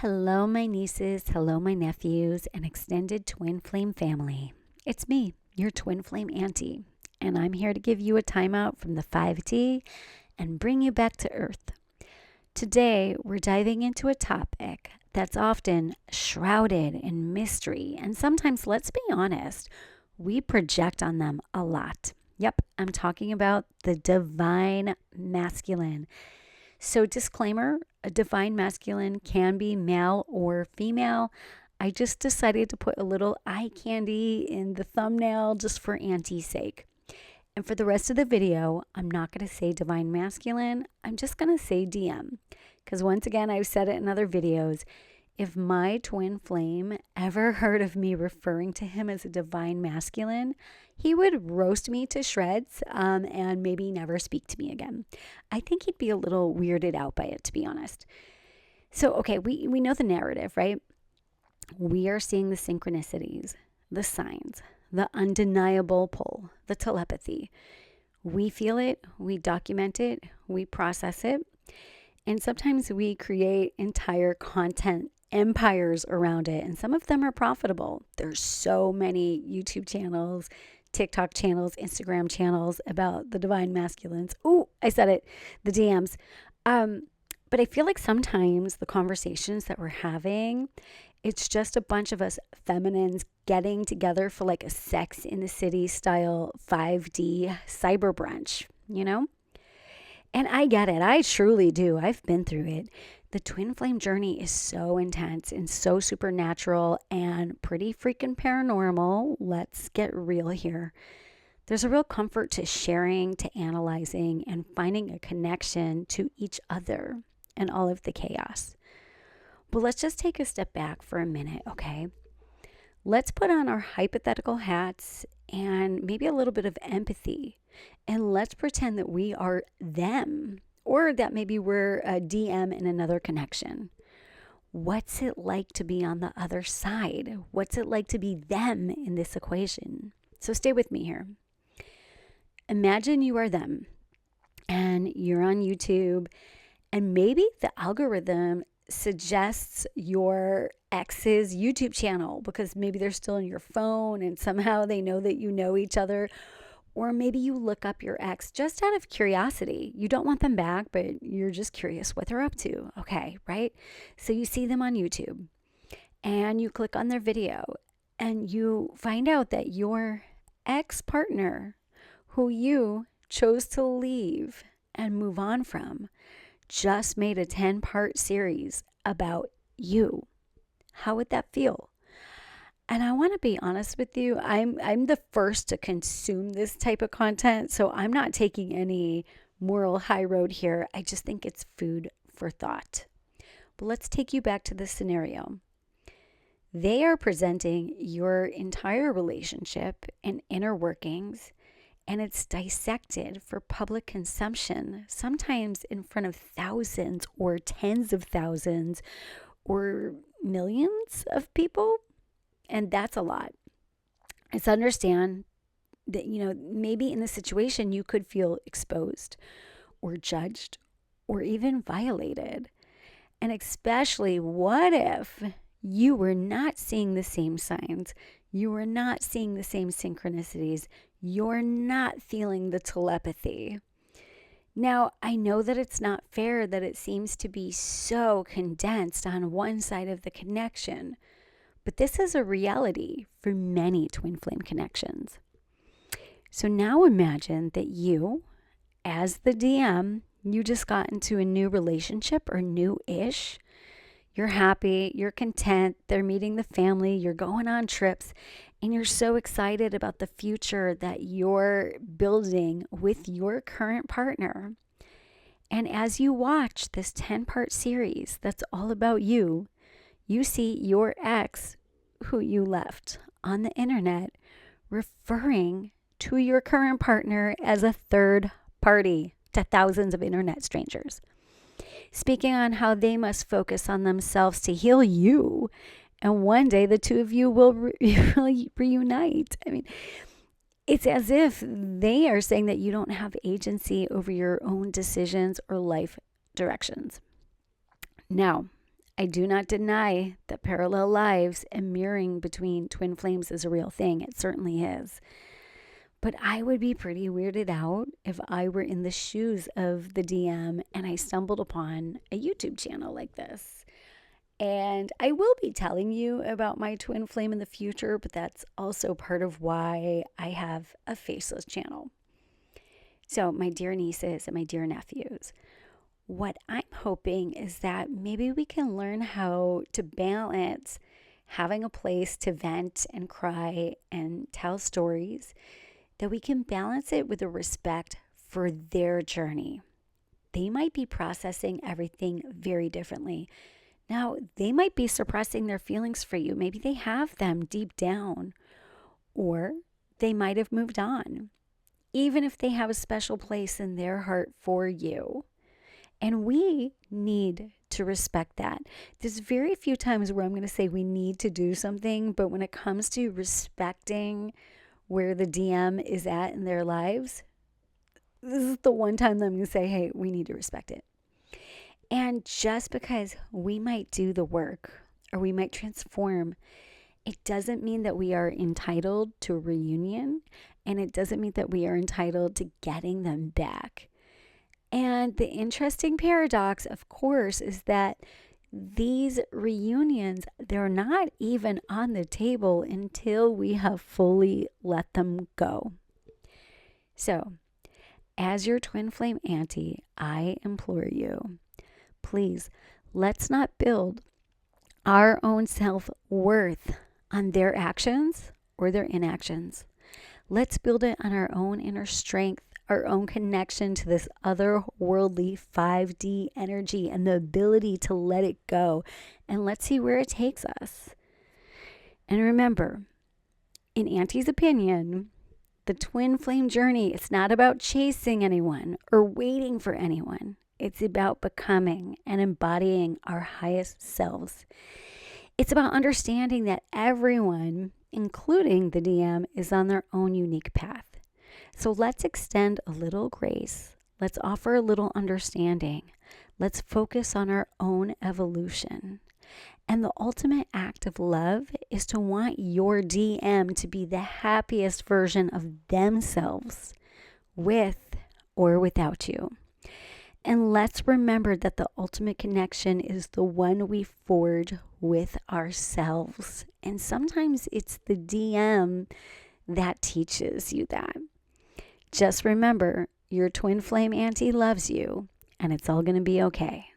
Hello, my nieces. Hello, my nephews, and extended twin flame family. It's me, your twin flame auntie, and I'm here to give you a timeout from the 5D and bring you back to earth. Today, we're diving into a topic that's often shrouded in mystery, and sometimes, let's be honest, we project on them a lot. Yep, I'm talking about the divine masculine. So, disclaimer, a divine masculine can be male or female. I just decided to put a little eye candy in the thumbnail just for Auntie's sake. And for the rest of the video, I'm not going to say divine masculine. I'm just going to say DM. Because once again, I've said it in other videos. If my twin flame ever heard of me referring to him as a divine masculine, he would roast me to shreds and maybe never speak to me again. I think he'd be a little weirded out by it, to be honest. So, okay, we know the narrative, right? We are seeing the synchronicities, the signs, the undeniable pull, the telepathy. We feel it, we document it, we process it, and sometimes we create entire content empires around it, and some of them are profitable. There's so many YouTube channels, TikTok channels, Instagram channels about the divine masculines. Ooh, I said it, the DMs. But I feel like sometimes the conversations that we're having, it's just a bunch of us feminines getting together for like a Sex in the City style 5D cyber brunch, you know? And I get it. I truly do. I've been through it. The twin flame journey is so intense and so supernatural and pretty freaking paranormal. Let's get real here. There's a real comfort to sharing, to analyzing, and finding a connection to each other and all of the chaos. But let's just take a step back for a minute, okay? Let's put on our hypothetical hats and maybe a little bit of empathy. And let's pretend that we are them, or that maybe we're a DM in another connection. What's it like to be on the other side? What's it like to be them in this equation? So stay with me here. Imagine you are them and you're on YouTube, and maybe the algorithm suggests your ex's YouTube channel because maybe they're still on your phone and somehow they know that you know each other. Or maybe you look up your ex just out of curiosity. You don't want them back, but you're just curious what they're up to. Okay, right? So you see them on YouTube and you click on their video and you find out that your ex-partner, who you chose to leave and move on from, just made a 10-part series about you. How would that feel? And I want to be honest with you, I'm the first to consume this type of content, so I'm not taking any moral high road here. I just think it's food for thought. But let's take you back to this scenario. They are presenting your entire relationship and inner workings, and it's dissected for public consumption, sometimes in front of thousands or tens of thousands or millions of people. And that's a lot. It's understand that, maybe in the situation you could feel exposed or judged or even violated. And especially, what if you were not seeing the same signs? You were not seeing the same synchronicities. You're not feeling the telepathy. Now, I know that it's not fair that it seems to be so condensed on one side of the connection. But this is a reality for many twin flame connections. So now imagine that you, as the DM, you just got into a new relationship or new-ish. You're happy, you're content, they're meeting the family, you're going on trips, and you're so excited about the future that you're building with your current partner. And as you watch this 10-part series that's all about you, you see your ex, who you left on the internet, referring to your current partner as a third party to thousands of internet strangers, speaking on how they must focus on themselves to heal you, and one day the two of you will reunite. I mean, it's as if they are saying that you don't have agency over your own decisions or life directions. Now, I do not deny that parallel lives and mirroring between twin flames is a real thing. It certainly is. But I would be pretty weirded out if I were in the shoes of the DM and I stumbled upon a YouTube channel like this. And I will be telling you about my twin flame in the future, but that's also part of why I have a faceless channel. So, my dear nieces and my dear nephews, what I'm hoping is that maybe we can learn how to balance having a place to vent and cry and tell stories, that we can balance it with a respect for their journey. They might be processing everything very differently. Now, they might be suppressing their feelings for you. Maybe they have them deep down, or they might have moved on, even if they have a special place in their heart for you. And we need to respect that. There's very few times where I'm going to say we need to do something, but when it comes to respecting where the DM is at in their lives, this is the one time that I'm going to say, hey, we need to respect it. And just because we might do the work or we might transform, it doesn't mean that we are entitled to a reunion, and it doesn't mean that we are entitled to getting them back. And the interesting paradox, of course, is that these reunions, they're not even on the table until we have fully let them go. So, as your twin flame auntie, I implore you, please, let's not build our own self-worth on their actions or their inactions. Let's build it on our own inner strength, our own connection to this otherworldly 5D energy and the ability to let it go. And let's see where it takes us. And remember, in Auntie's opinion, the twin flame journey, it's not about chasing anyone or waiting for anyone. It's about becoming and embodying our highest selves. It's about understanding that everyone, including the DM, is on their own unique path. So let's extend a little grace. Let's offer a little understanding. Let's focus on our own evolution. And the ultimate act of love is to want your DM to be the happiest version of themselves, with or without you. And let's remember that the ultimate connection is the one we forge with ourselves. And sometimes it's the DM that teaches you that. Just remember, your twin flame auntie loves you, and it's all going to be okay.